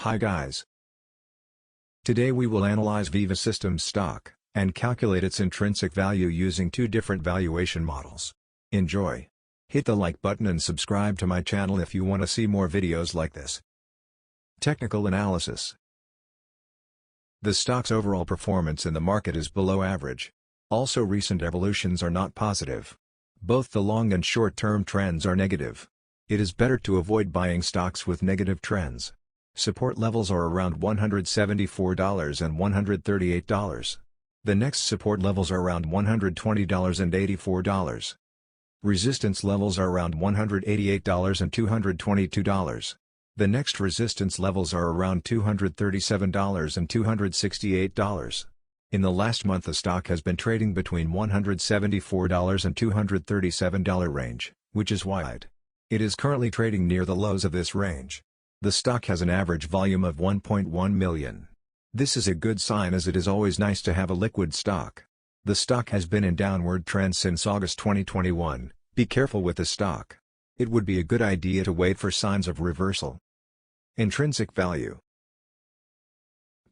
Hi guys. Today we will analyze Veeva Systems stock, and calculate its intrinsic value using two different valuation models. Enjoy! Hit the like button and subscribe to my channel if you want to see more videos like this. Technical analysis. The stock's overall performance in the market is below average. Also, recent evolutions are not positive. Both the long and short-term trends are negative. It is better to avoid buying stocks with negative trends. Support levels are around $174 and $138. The next support levels are around $120 and $84. Resistance levels are around $188 and $222. The next resistance levels are around $237 and $268. In the last month the stock has been trading between $174 and $237 range, which is wide. It is currently trading near the lows of this range. The stock has an average volume of 1.1 million. This is a good sign, as it is always nice to have a liquid stock. The stock has been in downward trend since August 2021. Be careful with the stock. It would be a good idea to wait for signs of reversal. Intrinsic value.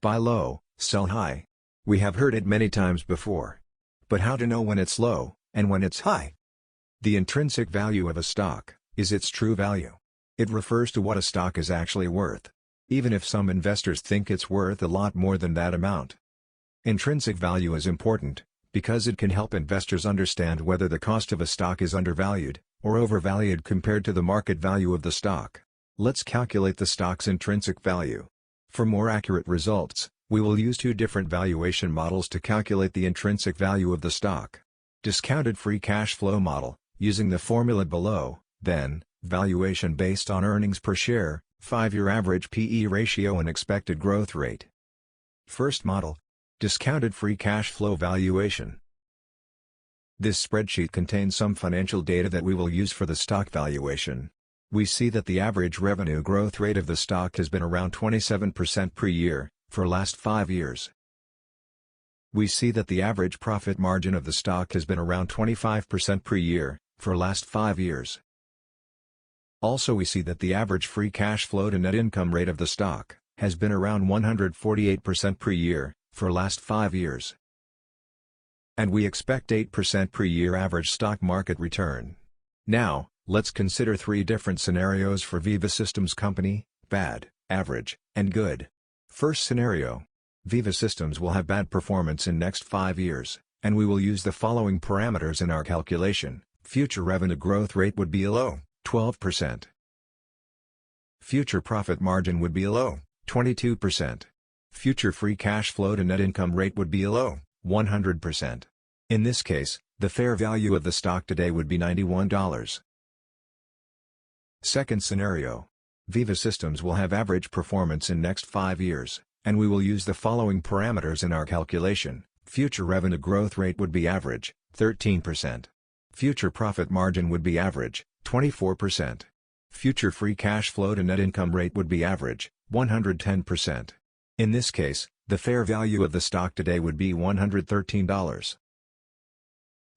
Buy low, sell high. We have heard it many times before. But how to know when it's low, and when it's high? The intrinsic value of a stock is its true value. It refers to what a stock is actually worth, even if some investors think it's worth a lot more than that amount. Intrinsic value is important, because it can help investors understand whether the cost of a stock is undervalued, or overvalued compared to the market value of the stock. Let's calculate the stock's intrinsic value. For more accurate results, we will use two different valuation models to calculate the intrinsic value of the stock. Discounted free cash flow model, using the formula below, then, valuation based on earnings per share, 5-year average P/E ratio and expected growth rate. First model. Discounted free cash flow valuation. This spreadsheet contains some financial data that we will use for the stock valuation. We see that the average revenue growth rate of the stock has been around 27% per year, for last 5 years. We see that the average profit margin of the stock has been around 25% per year, for last 5 years. Also, we see that the average free cash flow to net income rate of the stock has been around 148% per year, for last 5 years. And we expect 8% per year average stock market return. Now, let's consider 3 different scenarios for Veeva Systems Company: bad, average, and good. First scenario. Veeva Systems will have bad performance in next 5 years, and we will use the following parameters in our calculation. Future revenue growth rate would be low, 12%. Future profit margin would be low, 22%. Future free cash flow to net income rate would be low, 100%. In this case, the fair value of the stock today would be $91. Second scenario. Veeva Systems will have average performance in next 5 years, and we will use the following parameters in our calculation. Future revenue growth rate would be average, 13%. Future profit margin would be average, 24%. Future free cash flow to net income rate would be average, 110%. In this case, the fair value of the stock today would be $113.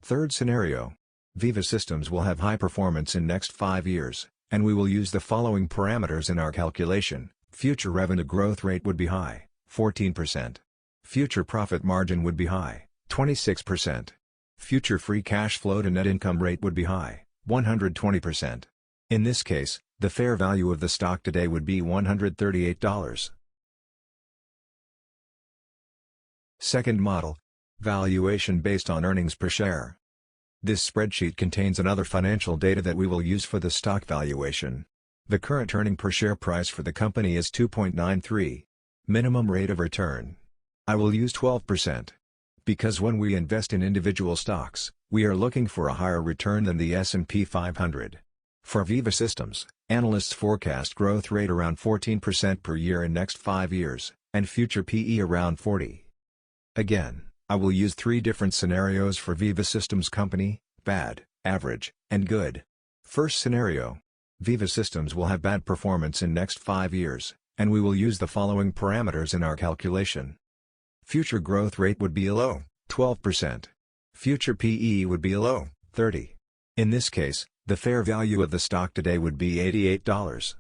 Third scenario. Veeva Systems will have high performance in next 5 years, and we will use the following parameters in our calculation. Future revenue growth rate would be high, 14%. Future profit margin would be high, 26%. Future free cash flow to net income rate would be high, 120%. In this case, the fair value of the stock today would be $138. Second model. Valuation based on earnings per share. This spreadsheet contains another financial data that we will use for the stock valuation. The current earning per share price for the company is 2.93. Minimum rate of return. I will use 12%. Because when we invest in individual stocks, we are looking for a higher return than the S&P 500. For Veeva Systems, analysts forecast growth rate around 14% per year in next 5 years, and future P/E around 40. Again, I will use 3 different scenarios for Veeva Systems Company: bad, average, and good. First scenario. Veeva Systems will have bad performance in next 5 years, and we will use the following parameters in our calculation. Future growth rate would be low, 12%. Future P/E would be low, 30. In this case, the fair value of the stock today would be $88.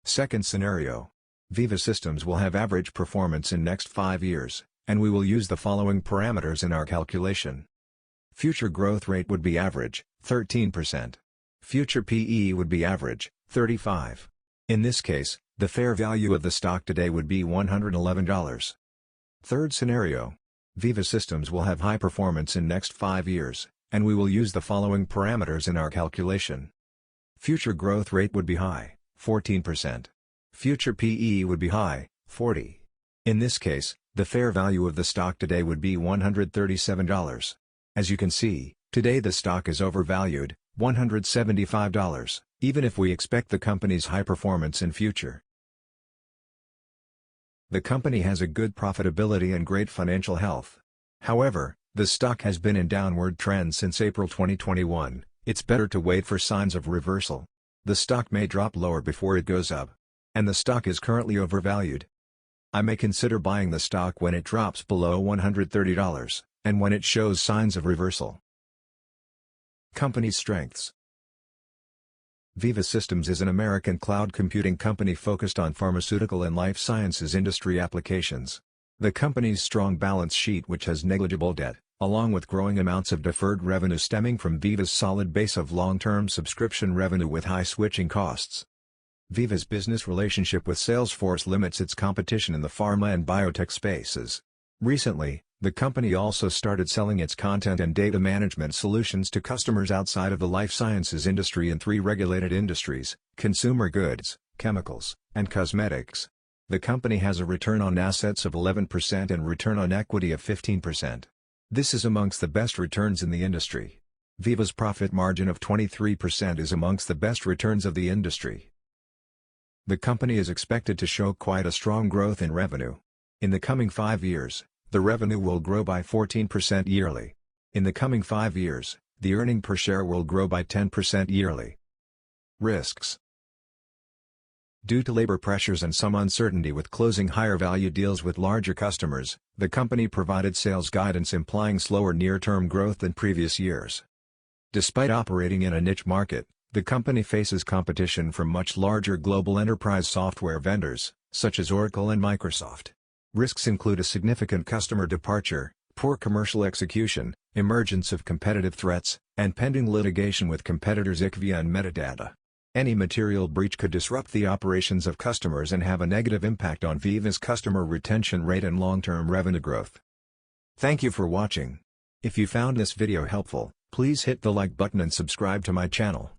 Second scenario. Veeva Systems will have average performance in next 5 years, and we will use the following parameters in our calculation. Future growth rate would be average, 13%. Future PE would be average, 35. In this case, the fair value of the stock today would be $111. Third scenario. Veeva Systems will have high performance in next 5 years, and we will use the following parameters in our calculation. Future growth rate would be high, 14%. Future PE would be high, 40. In this case, the fair value of the stock today would be $137. As you can see, today the stock is overvalued, $175, even if we expect the company's high performance in future. The company has a good profitability and great financial health. However, the stock has been in downward trend since April 2021, it's better to wait for signs of reversal. The stock may drop lower before it goes up. And the stock is currently overvalued. I may consider buying the stock when it drops below $130, and when it shows signs of reversal. Company's strengths. Veeva Systems is an American cloud computing company focused on pharmaceutical and life sciences industry applications. The company's strong balance sheet, which has negligible debt, along with growing amounts of deferred revenue stemming from Veeva's solid base of long-term subscription revenue with high switching costs. Veeva's business relationship with Salesforce limits its competition in the pharma and biotech spaces. Recently, the company also started selling its content and data management solutions to customers outside of the life sciences industry in 3 regulated industries: consumer goods, chemicals, and cosmetics. The company has a return on assets of 11% and return on equity of 15%. This is amongst the best returns in the industry. Veeva's profit margin of 23% is amongst the best returns of the industry. The company is expected to show quite a strong growth in revenue. In the coming 5 years, the revenue will grow by 14% yearly. In the coming 5 years, the earning per share will grow by 10% yearly. Risks. Due to labor pressures and some uncertainty with closing higher value deals with larger customers, the company provided sales guidance implying slower near-term growth than previous years. Despite operating in a niche market, the company faces competition from much larger global enterprise software vendors, such as Oracle and Microsoft. Risks include a significant customer departure, poor commercial execution, emergence of competitive threats, and pending litigation with competitors IQVIA and Metadata. Any material breach could disrupt the operations of customers and have a negative impact on Veeva's customer retention rate and long-term revenue growth. Thank you for watching. If you found this video helpful, please hit the like button and subscribe to my channel.